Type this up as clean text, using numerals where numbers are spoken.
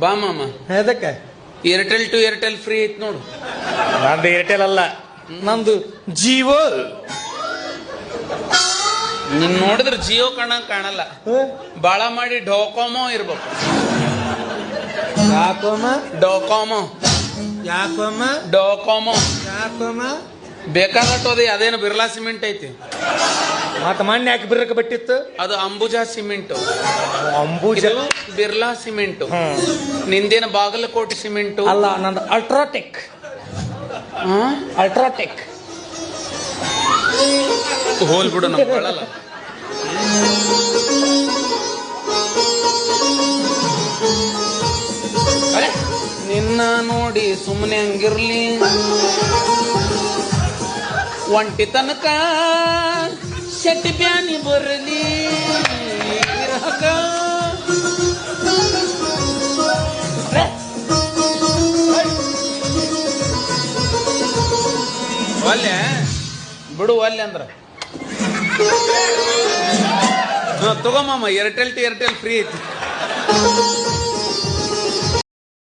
ಬಾ ಮಾಮ. ಅದಕ್ಕೆ ಏರ್ಟೆಲ್ ಟು ಏರ್ಟೆಲ್ ಫ್ರೀ ಐತ್ ನೋಡು. ನಂದು ಏರ್ಟೆಲ್ ಅಲ್ಲ, ನಂದು ಜಿಯೋ. ನೀನ್ ನೋಡಿದ್ರೆ ಜಿಯೋ ಕಾಣಲ್ಲ, ಬಾಳ ಮಾಡಿ ಡೋಕೋಮೋ ಇರ್ಬೇಕು. ಯಾಕೋಮ ಡೋಕೋಮೋ ಯಾಕೋಮ ಡೋಕೋಮೋ ಯಾಕೋಮ ಬೇಕಾದಟ್ಟೋದೆ. ಅದೇನು ಬಿರ್ಲಾ ಸಿಮೆಂಟ್ ಐತಿ, ಮತ್ತ ಮಣ್ಣೆ ಯಾಕೆ ಬಿರ್ರಕ್ಕೆ ಬಿಟ್ಟಿತ್ತು? ಅದು ಅಂಬುಜಾ ಸಿಮೆಂಟ್. ಅಂಬೂಜ ಬಿರ್ಲಾ ಸಿಮೆಂಟ್. ನಿಂದೇನು ಬಾಗಲಕೋಟೆ ಸಿಮೆಂಟ್ ಅಲ್ಲ, ನಂದು ಅಲ್ಟ್ರಾಟೆಕ್. ಅಲ್ಟ್ರಾಟೆಕ್ ಹೋಲ್ ಬಿಡು, ನಮ್ಗೆ ಹೇಳಲ್ಲ. ನಿನ್ನ ನೋಡಿ ಸುಮ್ಮನೆ ಹಂಗಿರ್ಲಿ, ಒಂಟಿ ತನಕ ಶೆಟ್ಟಿ ಬ್ಯಾನಿ ಬರಲಿ. ಒಲ್ಲೆ ಬಿಡು, ಒಲ್ಲೆ ಅಂದ್ರ ತಗೋಮ್ಮ. ಏರ್ಟೆಲ್ ಟು ಏರ್ಟೆಲ್ ಫ್ರೀ ಐತಿ.